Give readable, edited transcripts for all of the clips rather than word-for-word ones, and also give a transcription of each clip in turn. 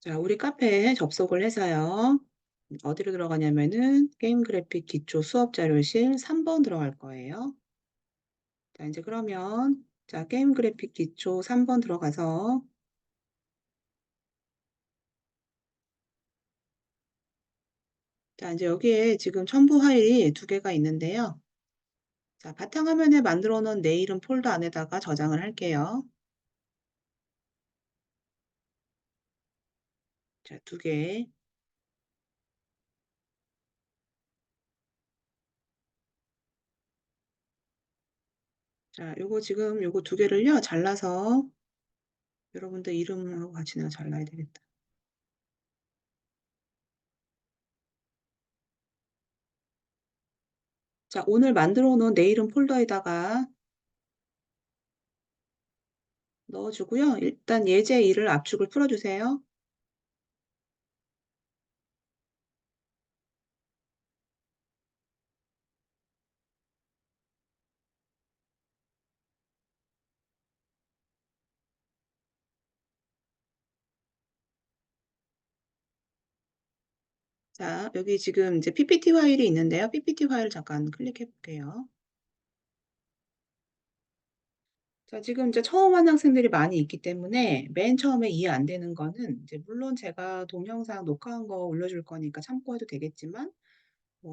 자, 우리 카페에 접속을 해서요. 어디로 들어가냐면은 게임 그래픽 기초 수업 자료실 3번 들어갈 거예요. 자, 이제 그러면 자, 게임 그래픽 기초 3번 들어가서 자, 이제 여기에 지금 첨부 파일이 두 개가 있는데요. 자, 바탕화면에 만들어 놓은 내 이름 폴더 안에다가 저장을 할게요. 자, 두 개. 자, 요거 지금 요거 두 개를요. 잘라서 여러분들 이름하고 같이 내가 잘라야 되겠다. 자, 오늘 만들어 놓은 내 이름 폴더에다가 넣어주고요. 일단 예제 1을 압축을 풀어주세요. 자, 여기 지금 이제 PPT 파일이 있는데요. PPT 파일 잠깐 클릭해 볼게요. 자, 지금 이제 처음 하는 학생들이 많이 있기 때문에 맨 처음에 이해 안 되는 거는 이제 물론 제가 동영상 녹화한 거 올려줄 거니까 참고해도 되겠지만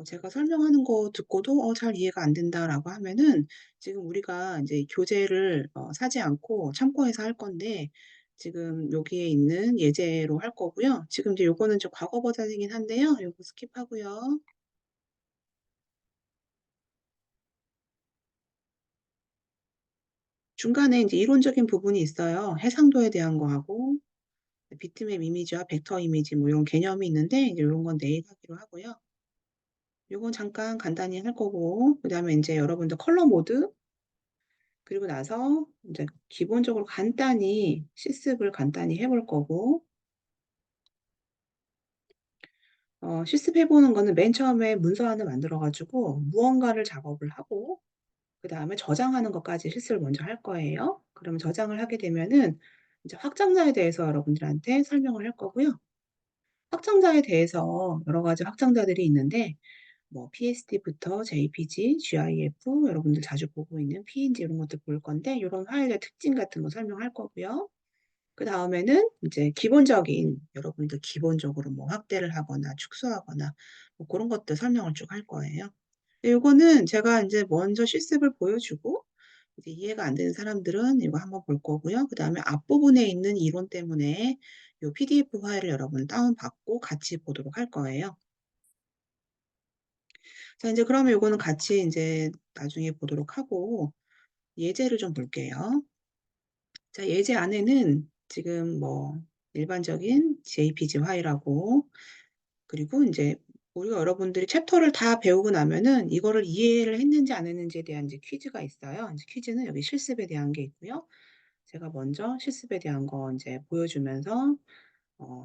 제가 설명하는 거 듣고도 잘 이해가 안 된다라고 하면은 지금 우리가 이제 교재를 사지 않고 참고해서 할 건데 지금 여기에 있는 예제로 할 거고요. 지금 이제 요거는 좀 과거 버전이긴 한데요. 요거 스킵하고요. 중간에 이제 이론적인 부분이 있어요. 해상도에 대한 거하고 비트맵 이미지와 벡터 이미지 뭐 이런 개념이 있는데 이제 요런 건 내일 하기로 하고요. 요건 잠깐 간단히 할 거고 그다음에 이제 여러분들 컬러 모드 그리고 나서 이제 기본적으로 간단히 실습을 간단히 해볼 거고 실습해 보는 거는 맨 처음에 문서 하나 만들어 가지고 무언가를 작업을 하고 그다음에 저장하는 것까지 실습을 먼저 할 거예요. 그러면 저장을 하게 되면은 이제 확장자에 대해서 여러분들한테 설명을 할 거고요. 확장자에 대해서 여러 가지 확장자들이 있는데 뭐 PSD부터 JPG, GIF 여러분들 자주 보고 있는 PNG 이런 것들 볼 건데 요런 파일의 특징 같은 거 설명할 거고요. 그다음에는 이제 기본적인 여러분들 기본적으로 뭐 확대를 하거나 축소하거나 뭐 고런 것들 설명을 쭉 할 거예요. 요거는 제가 인제 먼저 실습을 보여주고 이제 이해가 안 되는 사람들은 이거 한번 볼 거고요. 그다음에 앞부분에 있는 이론 때문에 요 PDF 파일을 여러분 다운받고 같이 보도록 할 거예요. 자 인제 그러면 요거는 같이 인제 나중에 보도록 하고 예제를 좀 볼게요. 자 예제 안에는 지금 뭐 일반적인 JPG 파일하고 그리고 인제 우리가 여러분들이 챕터를 다 배우고 나면은 이거를 이해를 했는지 안 했는지에 대한 이제 퀴즈가 있어요. 인제 퀴즈는 여기 실습에 대한 게 있고요. 제가 먼저 실습에 대한 거 인제 보여주면서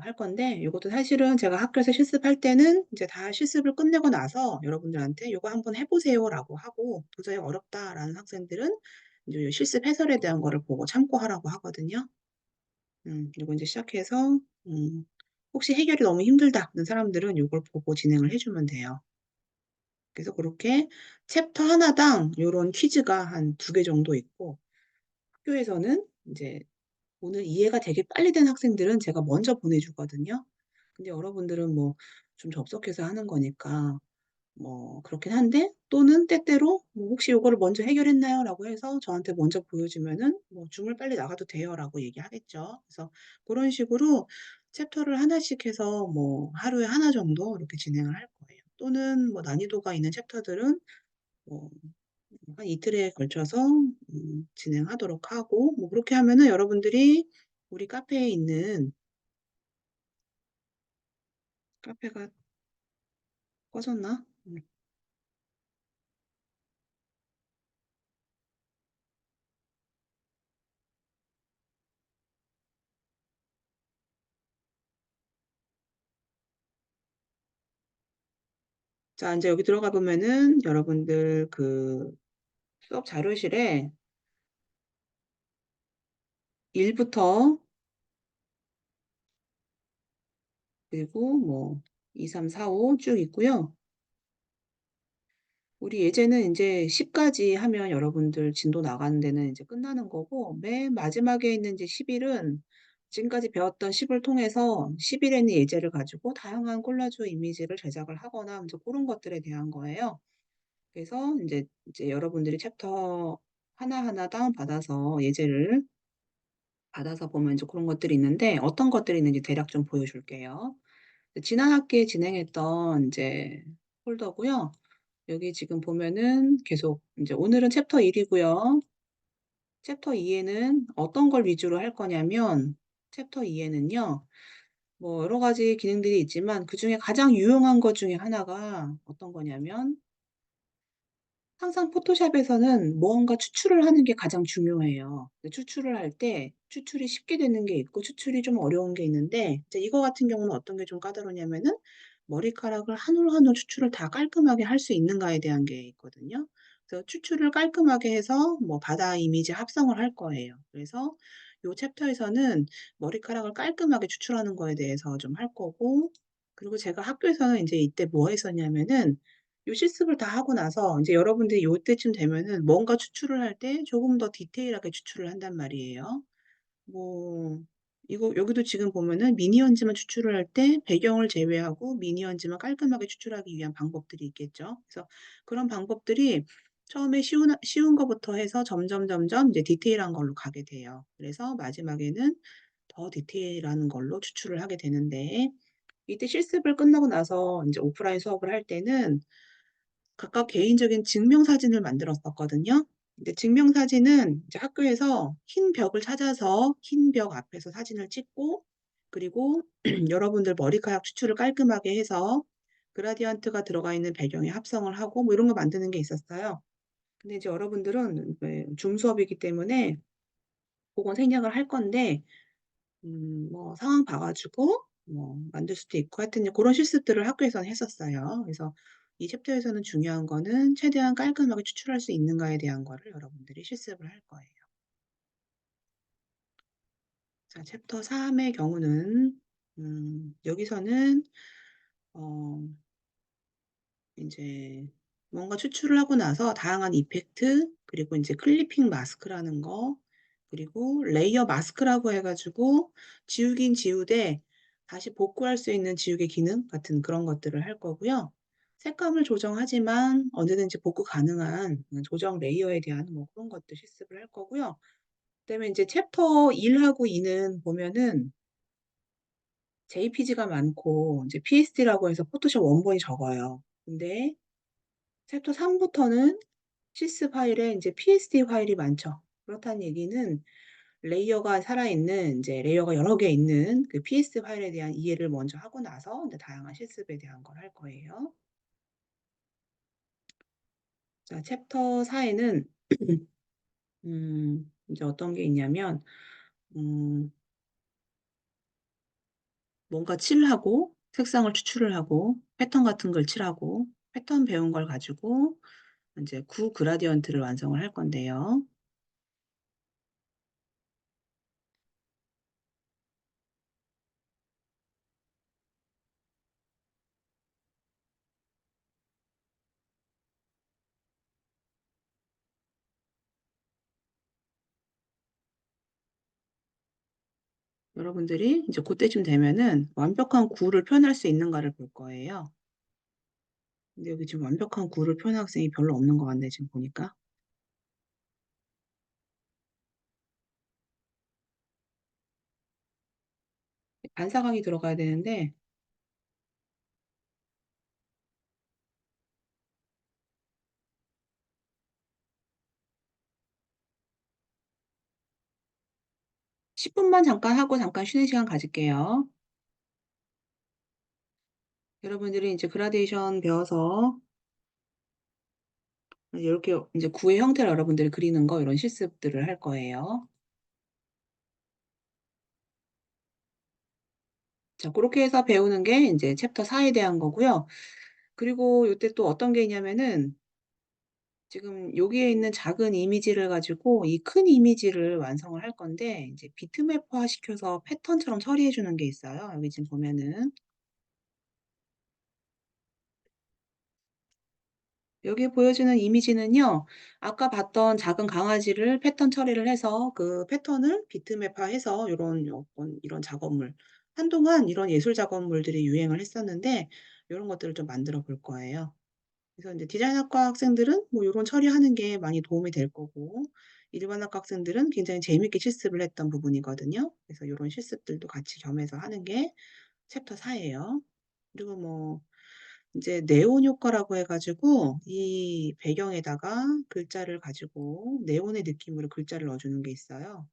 할 건데 요것도 사실은 제가 학교에서 실습할 때는 이제 다 실습을 끝내고 나서 여러분들한테 "요거 한번 해 보세요."라고 하고 "도저히 어렵다."라는 학생들은 인제 요 실습 해설에 대한 거를 보고 참고하라고 하거든요. 요거 인제 시작해서 음 혹시 해결이 너무 힘들다.는 사람들은 요걸 보고 진행을 해 주면 돼요. 그래서 고렇게 챕터 하나당 요런 퀴즈가 한 2개 정도 있고 학교에서는 인제 오늘 이해가 되게 빨리 된 학생들은 제가 먼저 보내주거든요. 근데 여러분들은 뭐 좀 접속해서 하는 거니까 뭐 그렇긴 한데 또는 때때로 뭐 "혹시 요거를 먼저 해결했나요?"라고 해서 저한테 먼저 보여주면은 뭐 "줌을 빨리 나가도 돼요."라고 얘기하겠죠. 그래서 고런 식으로 챕터를 하나씩 해서 뭐 하루에 하나 정도 이렇게 진행을 할 거예요. 또는 뭐 난이도가 있는 챕터들은 뭐 한 이틀에 걸쳐서 진행하도록 하고 뭐 그렇게 하면은 여러분들이 우리 카페에 있는 카페가 꺼졌나? 자 인제 여기 들어가 보면은 여러분들 그 수업 자료실에 1 부터 그리고 뭐 2, 3, 4, 5 쭉 있고요. 우리 예제는 인제 10 까지 하면 여러분들 진도 나가는 데는 인제 끝나는 거고, 맨 마지막에 있는 이제 10 일은 지금까지 배웠던 10을 통해서 10 일에 있는 예제를 가지고 다양한 콜라주 이미지를 제작을 하거나 인제 고런 것들에 대한 거예요. 그래서 인제 여러분들이 챕터 하나하나 다운받아서 예제를 받아서 보면 이제 그런 것들이 있는데, 어떤 것들이 있는지 대략 좀 보여줄게요. 지난 학기에 진행했던 인제 폴더고요. 여기 지금 보면은 계속 인제 오늘은 챕터 1 이고요. 챕터 2 에는 어떤 걸 위주로 할 거냐면, 챕터 2 에는요, 뭐 여러 가지 기능들이 있지만 그중에 가장 유용한 것 중에 하나가 어떤 거냐면, 항상 포토샵에서는 무언가 추출을 하는 게 가장 중요해요. 근데 추출을 할 때 추출이 쉽게 되는 게 있고 추출이 좀 어려운 게 있는데, 이제 이거 같은 경우는 어떤 게 좀 까다로우냐면은 머리카락을 한 올 한 올 추출을 다 깔끔하게 할 수 있는가에 대한 게 있거든요. 그래서 추출을 깔끔하게 해서 뭐 바다 이미지 합성을 할 거예요. 그래서 요 챕터에서는 머리카락을 깔끔하게 추출하는 거에 대해서 좀 할 거고, 그리고 제가 학교에서는 인제 이때 뭐 했었냐면은, 요 실습을 다 하고 나서 인제 여러분들이 요때쯤 되면은 뭔가 추출을 할 때 조금 더 디테일하게 추출을 한단 말이에요. 뭐 이거 여기도 지금 보면은 미니언즈만 추출을 할 때 배경을 제외하고 미니언즈만 깔끔하게 추출하기 위한 방법들이 있겠죠. 그래서 그런 방법들이 처음에 쉬운 거부터 해서 점점 이제 디테일한 걸로 가게 돼요. 그래서 마지막에는 더 디테일한 걸로 추출을 하게 되는데, 이때 실습을 끝나고 나서 인제 오프라인 수업을 할 때는 각각 개인적인 증명사진을 만들었었거든요. 근데 증명사진은 이제 학교에서 흰 벽을 찾아서 흰 벽 앞에서 사진을 찍고, 그리고 여러분들 머리카락 추출을 깔끔하게 해서 그라디언트가 들어가 있는 배경에 합성을 하고 뭐 이런 거 만드는 게 있었어요. 근데 이제 여러분들은 줌 수업이기 때문에 고건 생략을 할 건데, 뭐 상황 봐 가지고 뭐 만들 수도 있고 하여튼 이제 고런 실습들을 학교에서는 했었어요. 그래서 이 챕터에서는 중요한 거는 최대한 깔끔하게 추출할 수 있는가에 대한 거를 여러분들이 실습을 할 거예요. 자, 챕터 3의 경우는 여기서는 어 인제 뭔가 추출을 하고 나서 다양한 이펙트, 그리고 인제 클리핑 마스크라는 거, 그리고 레이어 마스크라고 해 가지고 지우긴 지우되 다시 복구할 수 있는 지우개 기능 같은 그런 것들을 할 거고요. 색감을 조정하지만 언제든지 복구 가능한 조정 레이어에 대한 뭐 그런 것들 실습을 할 거고요. 그다음에 인제 챕터 1 하고 2는 보면은 JPG가 많고 인제 PSD라고 해서 포토샵 원본이 적어요. 근데 챕터 3 부터는 시스 파일에 인제 PSD 파일이 많죠. 그렇다는 얘기는 레이어가 살아있는 인제 레이어가 여러 개 있는 그 PS 파일에 대한 이해를 먼저 하고 나서 인제 다양한 실습에 대한 걸 할 거예요. 자, 챕터 4 에는 인제 어떤 게 있냐면, 음 뭔가 칠하고 색상을 추출을 하고 패턴 같은 걸 칠하고 패턴 배운 걸 가지고 인제 구 그라디언트를 완성을 할 건데요. 여러분들이 이제 고때쯤 되면은 완벽한 구를 표현할 수 있는가를 볼 거예요. 근데 여기 지금 완벽한 구를 표현한 학생이 별로 없는 것 같네, 지금 보니까. 반사광이 들어가야 되는데 10 분만 잠깐 하고 잠깐 쉬는 시간 가질게요. 여러분들이 이제 그라데이션 배워서 요렇게 인제 구의 형태를 여러분들이 그리는 거, 이런 실습들을 할 거예요. 자, 고렇게 해서 배우는 게 인제 챕터 4에 대한 거고요. 그리고 요때 또 어떤 게 있냐면은, 지금 여기에 있는 작은 이미지를 가지고 이 큰 이미지를 완성을 할 건데, 인제 비트맵화 시켜서 패턴처럼 처리해 주는 게 있어요. 여기 지금 보면은. 여기에 보여지는 이미지는요. 아까 봤던 작은 강아지를 패턴 처리를 해서 그 패턴을 비트맵화해서 요런 어떤 이런 작업물, 한동안 이런 예술 작업물들이 유행을 했었는데 요런 것들을 좀 만들어 볼 거예요. 그래서 인제 디자인학과 학생들은 뭐 요런 처리하는 게 많이 도움이 될 거고, 일반학과 학생들은 굉장히 재미있게 실습을 했던 부분이거든요. 그래서 요런 실습들도 같이 겸해서 하는 게 챕터 4 예요. 그리고 뭐 인제 네온 효과라고 해 가지고 이 배경에다가 글자를 가지고 네온의 느낌으로 글자를 넣어 주는 게 있어요.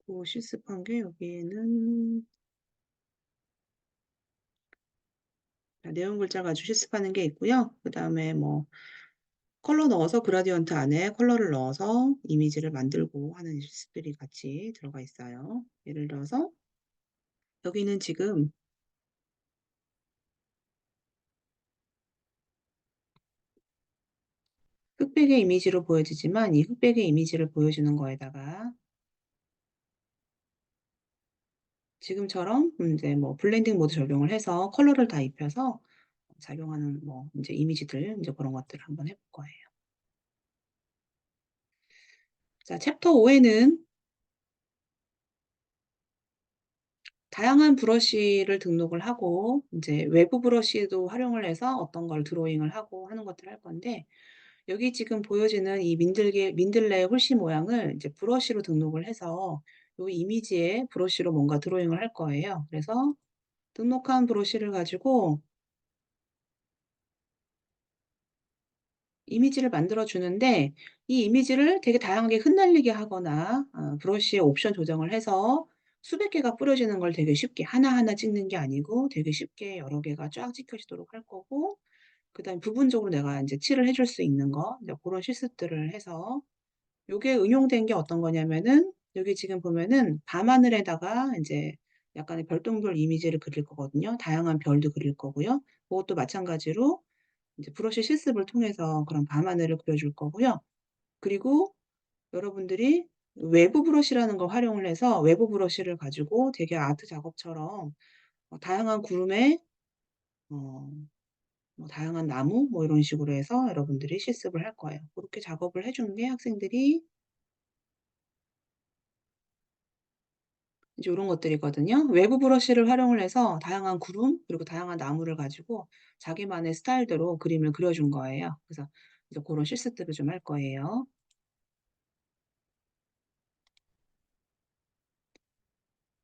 고 실습한 게 여기에는 네온 글자 가지고 실습하는 게 있고요. 그다음에 뭐 컬러 넣어서 그라디언트 안에 컬러를 넣어서 이미지를 만들고 하는 실습들이 같이 들어가 있어요. 예를 들어서 여기는 지금 흑백의 이미지로 보여지지만 이 흑백의 이미지를 보여주는 거에다가 지금처럼 인제 뭐 블렌딩 모드 적용을 해서 컬러를 다 입혀서 작용하는 뭐 인제 이미지들, 인제 고런 것들을 한번 해볼 거예요. 자, 챕터 5 에는 다양한 브러쉬를 등록을 하고 인제 외부 브러쉬도 활용을 해서 어떤 걸 드로잉을 하고 하는 것들을 할 건데, 여기 지금 보여지는 이 민들레의 홀씨 모양을 이제 브러쉬로 등록을 해서 요 이미지에 브러쉬로 뭔가 드로잉을 할 거예요. 그래서 등록한 브러쉬를 가지고 이미지를 만들어 주는데, 이 이미지를 되게 다양하게 흩날리게 하거나 브러쉬의 옵션 조정을 해서 수백 개가 뿌려지는 걸 되게 쉽게 하나하나 찍는 게 아니고 되게 쉽게 여러 개가 쫙 찍혀지도록 할 거고, 그다음에 부분적으로 내가 인제 칠을 해줄 수 있는 거, 이제 고런 실습들을 해서 요게 응용된 게 어떤 거냐면은 여기 지금 보면은 밤하늘에다가 인제 약간의 별똥별 이미지를 그릴 거거든요. 다양한 별도 그릴 거고요. 고것도 마찬가지로 인제 브러쉬 실습을 통해서 그런 밤하늘을 그려 줄 거고요. 그리고 여러분들이 외부 브러쉬라는 걸 활용을 해서 외부 브러쉬를 가지고 되게 아트 작업처럼 다양한 구름에 어 뭐 다양한 나무 뭐 이런 식으로 해서 여러분들이 실습을 할 거예요. 고렇게 작업을 해 주는 게 학생들이 이제 요런 것들이거든요. 외부 브러쉬를 활용을 해서 다양한 구름 그리고 다양한 나무를 가지고 자기만의 스타일대로 그림을 그려 준 거예요. 그래서 이제 고런 실습들을 좀 할 거예요.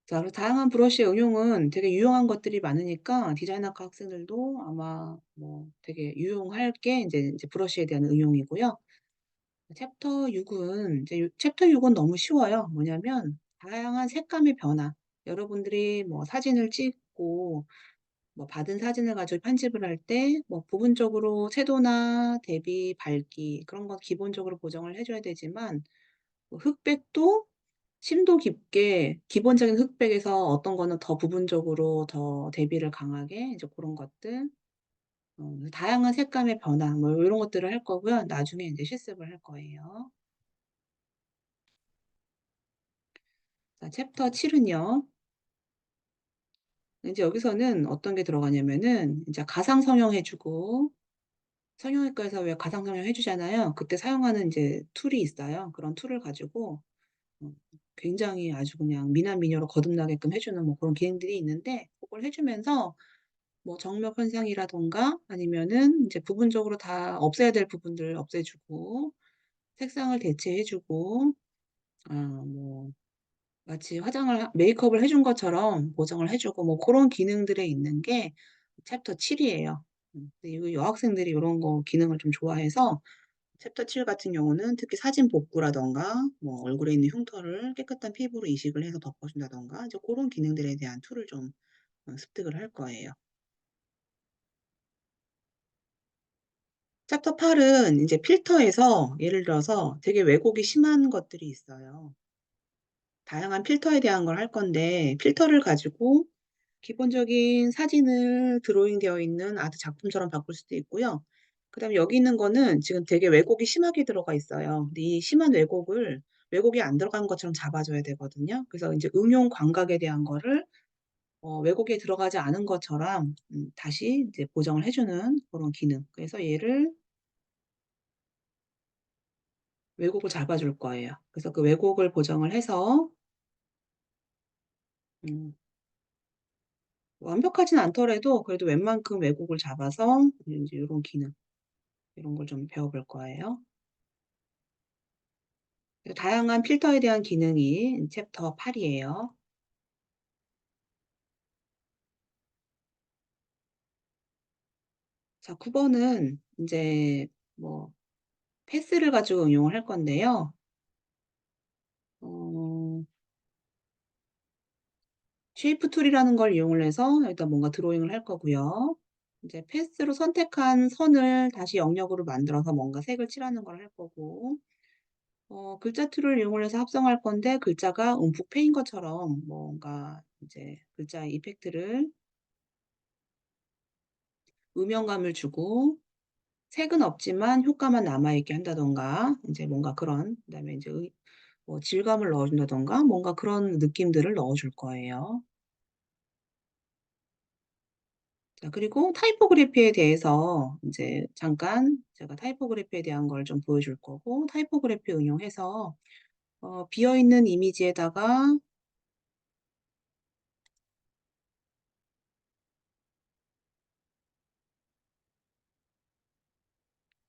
자, 그리고 다양한 브러쉬의 응용은 되게 유용한 것들이 많으니까 디자인학과 학생들도 아마 뭐 되게 유용할 게 인제 브러쉬에 대한 응용이고요. 챕터 6은 이제 챕터 6은 너무 쉬워요. 뭐냐면 다양한 색감의 변화. 여러분들이 뭐 사진을 찍고 뭐 받은 사진을 가지고 편집을 할 때 뭐 부분적으로 채도나 대비, 밝기 그런 건 기본적으로 보정을 해 줘야 되지만, 뭐 흑백도 심도 깊게 기본적인 흑백에서 어떤 거는 더 부분적으로 더 대비를 강하게 이제 고런 것들, 다양한 색감의 변화 뭐 요런 것들을 할 거고요. 나중에 인제 실습을 할 거예요. 자, 챕터 7 은요. 인제 여기서는 어떤 게 들어가냐면은 인제 가상 성형해 주고, 성형외과에서 왜 가상 성형해 주잖아요. 그때 사용하는 인제 툴이 있어요. 그런 툴을 가지고 어 굉장히 아주 그냥 미남 미녀로 거듭나게끔 해 주는 뭐 그런 기능들이 있는데, 고걸 해 주면서 뭐 정맥 현상이라든가 아니면은 인제 부분적으로 다 없애야 될 부분들 없애 주고, 색상을 대체해 주고, 뭐 마치 화장을 메이크업을 해준 것처럼 보정을 해 주고 뭐 고런 기능들에 있는 게 챕터 7 이에요. 근데 이 여학생들이 요런 거 기능을 좀 좋아해서 챕터 7 같은 경우는 특히 사진 복구라든가 뭐 얼굴에 있는 흉터를 깨끗한 피부로 이식을 해서 덮어 준다든가 이제 고런 기능들에 대한 툴을 좀 습득을 할 거예요. 챕터 8은 인제 필터에서 예를 들어서 되게 왜곡이 심한 것들이 있어요. 다양한 필터에 대한 걸 할 건데, 필터를 가지고 기본적인 사진을 드로잉 되어 있는 아트 작품처럼 바꿀 수도 있고요. 그다음에 여기 있는 거는 지금 되게 왜곡이 심하게 들어가 있어요. 근데 이 심한 왜곡을 왜곡이 안 들어간 것처럼 잡아줘야 되거든요. 그래서 인제 응용 광각에 대한 거를 왜곡에 들어가지 않은 것처럼 다시 인제 보정을 해 주는 고런 기능. 그래서 얘를 왜곡을 잡아줄 거예요. 그래서 그 왜곡을 보정을 해서 음 완벽하진 않더라도 그래도 웬만큼 왜곡을 잡아서 인제 요런 기능, 요런 걸 좀 배워볼 거예요. 다양한 필터에 대한 기능이 챕터 8 이에요. 자 9 번은 인제 뭐 패스를 가지고 응용을 할 건데요. 어 쉐이프 툴이라는 걸 이용을 해서 여기다 뭔가 드로잉을 할 거고요. 인제 패스로 선택한 선을 다시 영역으로 만들어서 뭔가 색을 칠하는 걸 할 거고 글자 툴을 이용을 해서 합성할 건데 글자가 움푹 패인 것처럼 뭔가 이제 글자의 이펙트를 음영감을 주고 색은 없지만 효과만 남아 있게 한다든가 인제 뭔가 그런, 그다음에 인제 뭐 질감을 넣어 준다든가 뭔가 그런 느낌들을 넣어 줄 거예요. 자 그리고 타이포그래피에 대해서 인제 잠깐 제가 타이포그래피에 대한 걸 좀 보여줄 거고, 타이포그래피 응용해서 비어 있는 이미지에다가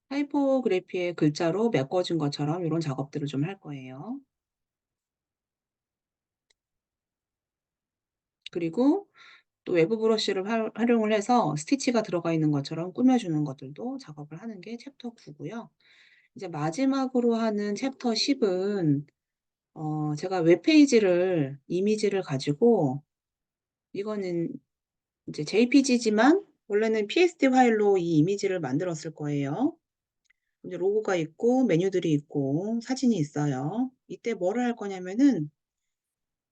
타이포그래피의 글자로 메꿔준 것처럼 요런 작업들을 좀 할 거예요. 그리고 또 외부 브러쉬를 활용을 해서 스티치가 들어가 있는 것처럼 꾸며주는 것들도 작업을 하는 게 챕터 9 고요. 이제 마지막으로 하는 챕터 10 은 제가 웹페이지를 이미지를 가지고, 이거는 이제 JPG지만 원래는 PSD 파일로 이 이미지를 만들었을 거예요. 이제 로고가 있고 메뉴들이 있고 사진이 있어요. 이때 뭐를 할 거냐면은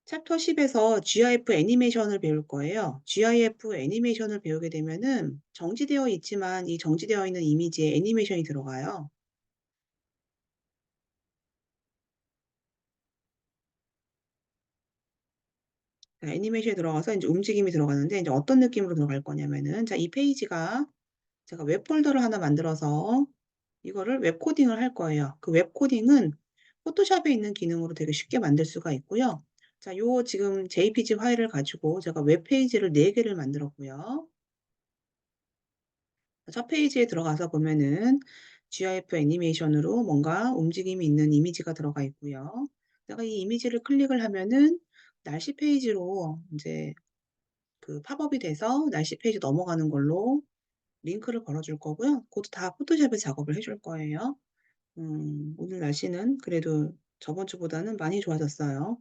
챕터 10 에서 GIF 애니메이션을 배울 거예요. GIF 애니메이션을 배우게 되면은 정지되어 있지만 이 정지되어 있는 이미지에 애니메이션이 들어가요. 자 애니메이션이 들어가서 인제 움직임이 들어가는데 인제 어떤 느낌으로 들어갈 거냐면은, 자 이 페이지가 제가 웹 폴더를 하나 만들어서 이거를 웹 코딩을 할 거예요. 그 웹 코딩은 포토샵에 있는 기능으로 되게 쉽게 만들 수가 있고요. 자 요 지금 JPG 파일을 가지고 제가 웹 페이지를 4 개를 만들었고요. 첫 페이지에 들어가서 보면은 GIF 애니메이션으로 뭔가 움직임이 있는 이미지가 들어가 있고요. 내가 이 이미지를 클릭을 하면은 날씨 페이지로 인제 그 팝업이 돼서 날씨 페이지 넘어가는 걸로 링크를 걸어 줄 거고요. 그것도 다 포토샵에서 작업을 해줄 거예요. 오늘 날씨는 그래도 저번 주보다는 많이 좋아졌어요.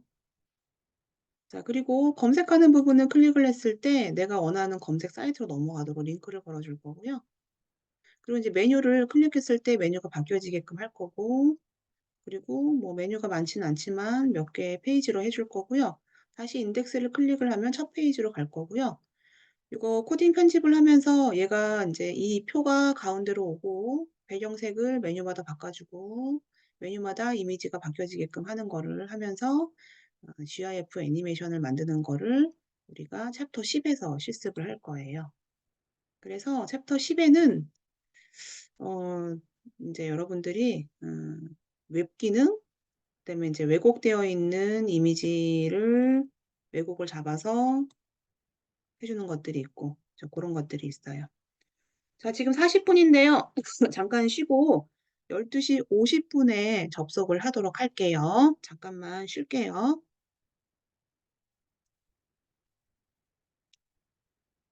자 그리고 검색하는 부분을 클릭을 했을 때 내가 원하는 검색 사이트로 넘어가도록 링크를 걸어 줄 거고요. 그리고 이제 메뉴를 클릭했을 때 메뉴가 바뀌어지게끔 할 거고, 그리고 뭐 메뉴가 많지는 않지만 몇 개의 페이지로 해줄 거고요. 다시 인덱스를 클릭을 하면 첫 페이지로 갈 거고요. 이거 코딩 편집을 하면서 얘가 인제 이 표가 가운데로 오고 배경색을 메뉴마다 바꿔 주고 메뉴마다 이미지가 바뀌어지게끔 하는 거를 하면서 GIF 애니메이션을 만드는 거를 우리가 챕터 10 에서 실습을 할 거예요. 그래서 챕터 10 에는 인제 여러분들이 웹 기능, 그다음에 인제 왜곡되어 있는 이미지를 왜곡을 잡아서 해 주는 것들이 있고 이제 고런 것들이 있어요. 자 지금 40 분인데요. 잠깐 쉬고 12시 50 분에 접속을 하도록 할게요. 잠깐만 쉴게요.